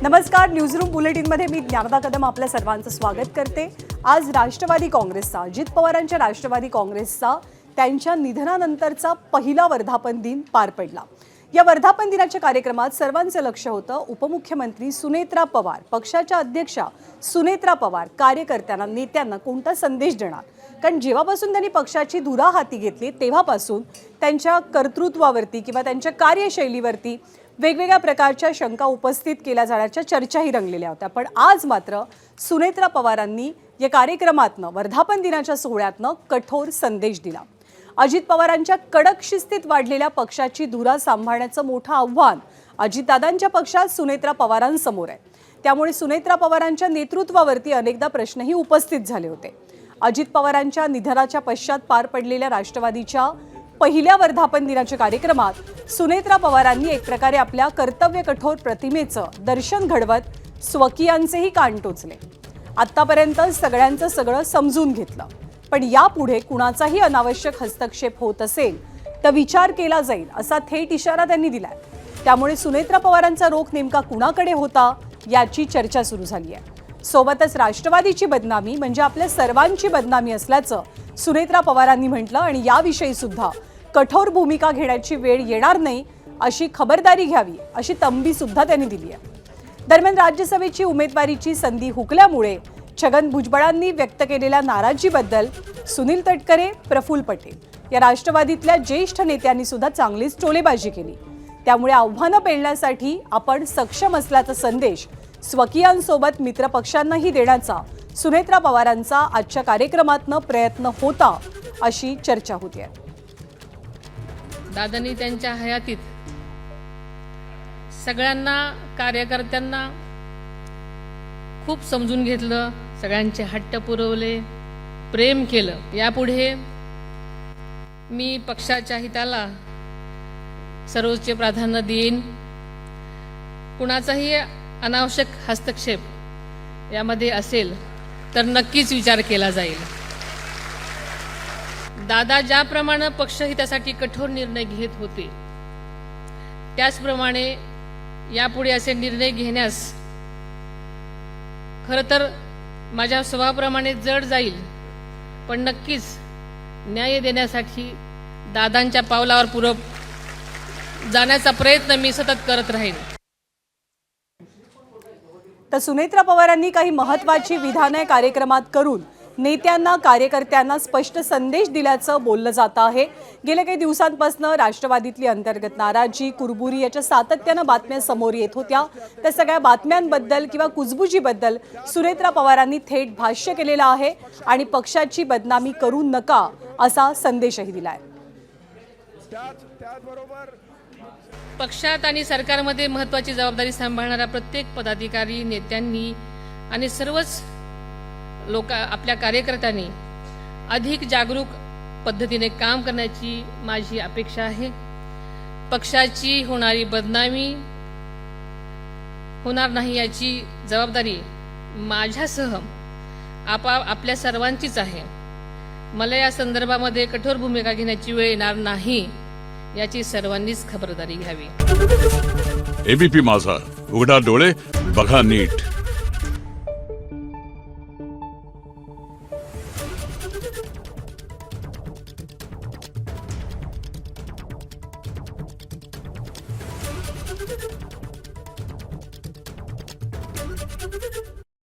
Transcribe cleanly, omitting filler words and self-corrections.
नमस्कार, न्यूजरूम बुलेटिनमध्ये मी ज्ञानदा कदम आपल्या सर्वांचं स्वागत करते। आज राष्ट्रवादी काँग्रेसचा, अजित पवारांच्या राष्ट्रवादी काँग्रेसचा त्यांच्या निधनानंतरचा पहिला वर्धापन दिन पार पडला। या वर्धापन दिनाच्या कार्यक्रमात सर्वांचं लक्ष होतं उपमुख्यमंत्री सुनेत्रा पवार, पक्षाच्या अध्यक्षा सुनेत्रा पवार कार्यकर्त्यांना, नेत्यांना कोणता संदेश देणार। कारण जेव्हापासून त्यांनी पक्षाची धुरा हाती घेतली तेव्हापासून त्यांच्या कर्तृत्वावरती किंवा त्यांच्या कार्यशैलीवरती वेगवेगळ्या प्रकारच्या शंका उपस्थित केल्या जाण्याच्या चर्चाही रंगलेल्या होत्या। पण आज मात्र सुनेत्रा पवारांनी या कार्यक्रमातनं, वर्धापन दिनाच्या सोहळ्यातनं कठोर संदेश दिला। अजित पवारांच्या कडक शिस्तीत वाढलेल्या पक्षाची धुरा सांभाळण्याचं मोठं आव्हान अजितदादांच्या पक्षात सुनेत्रा पवारांसमोर आहे। त्यामुळे सुनेत्रा पवारांच्या नेतृत्वावरती अनेकदा प्रश्नही उपस्थित झाले होते। अजित पवारांच्या निधनाच्या पश्चात पार पडलेल्या राष्ट्रवादीच्या पहिल्या वर्धापन दिनाच्या कार्यक्रमात सुनेत्रा पवारांनी एक प्रकारे आपल्या कर्तव्य कठोर प्रतिमेचं दर्शन घडवत स्वकीयांचेही कान टोचले। आत्तापर्यंत सगळ्यांचं सगळं समजून घेतलं, पण यापुढे कुणाचाही अनावश्यक हस्तक्षेप होत असेल तर विचार केला जाईल असा थेट इशारा त्यांनी दिलाय। त्यामुळे सुनेत्रा पवारांचा रोख नेमका कुणाकडे होता याची चर्चा सुरू झाली आहे। सोबतच राष्ट्रवादीची बदनामी म्हणजे आपल्या सर्वांची बदनामी असल्याचं सुनेत्रा पवारांनी म्हटलं आणि याविषयी सुद्धा कठोर भूमिका घेण्याची वेळ येणार नाही अशी खबरदारी घ्यावी अशी तंबी सुद्धा त्यांनी दिली आहे। दरम्यान राज्यसभेची उमेदवारीची संधी हुकल्यामुळे छगन भुजबळांनी व्यक्त केलेल्या नाराजीबद्दल सुनील तटकरे, प्रफुल्ल पटेल या राष्ट्रवादीतल्या ज्येष्ठ नेत्यांनी सुद्धा चांगलीच टोलेबाजी केली। त्यामुळे आव्हानं पेलण्यासाठी आपण सक्षम असल्याचा संदेश स्वकीयांसोबत मित्रपक्षांनाही देण्याचा सुनेत्रा पवारांचा आजच्या कार्यक्रमातनं प्रयत्न होता अशी चर्चा होती आहे। दादांनी त्यांच्या हयातीत सगळ्यांना, कार्यकर्त्यांना खूप समजून घेतलं, सगळ्यांचे हट्ट पुरवले, प्रेम केलं। यापुढे मी पक्षाच्या हिताला सर्वोच्च प्राधान्य देईन। कुणाचाही अनावश्यक हस्तक्षेप यामध्ये असेल तर नक्कीच विचार केला जाईल। दादा ज्याप्रमाणे पक्षहितासाठी कठोर निर्णय घेत होते त्याचप्रमाणे यापुढे असे निर्णय घेण्यास खरं तर माझ्या स्वभावाप्रमाणे जड जाईल, पण नक्कीच न्याय देण्यासाठी दादांच्या पावलावर पुढे जाण्याचा प्रयत्न मी सतत करत राहीन। तर सुनेत्रा पवारांनी काही महत्त्वाची विधाने कार्यक्रमात करून नेत्यांना, कार्यकर्त्यांना स्पष्ट संदेश दिल्याचं बोललं जात आहे। गेल्या काही दिवसांपासून राष्ट्रवादीतली अंतर्गत नाराजी, कुरबुरी याच्या सातत्यानं बातम्या समोर येत होत्या। त्या सगळ्या बातम्यांबद्दल किंवा कुजबुजीबद्दल सुनेत्रा पवारांनी थेट भाष्य केलेलं आहे आणि पक्षाची बदनामी करू नका असा संदेशही दिलाय। पक्षात आणि सरकारमध्ये महत्त्वाची जबाबदारी सांभाळणाऱ्या प्रत्येक पदाधिकारी, नेत्यांनी आणि सर्वच लोक, आपल्या कार्यकर्त्यांनी अधिक जागरूक पद्धतीने काम करण्याची माझी अपेक्षा आहे। पक्षाची होणारी बदनामी होणार नाही याची जबाबदारी माझ्यासह आपल्या सर्वांचीच आहे। मला या संदर्भामध्ये कठोर भूमिका घेण्याची वेळ येणार नाही याची सर्वांनीच खबरदारी घ्यावी। एबीपी माझा, उघडा डोळे बघा नीट।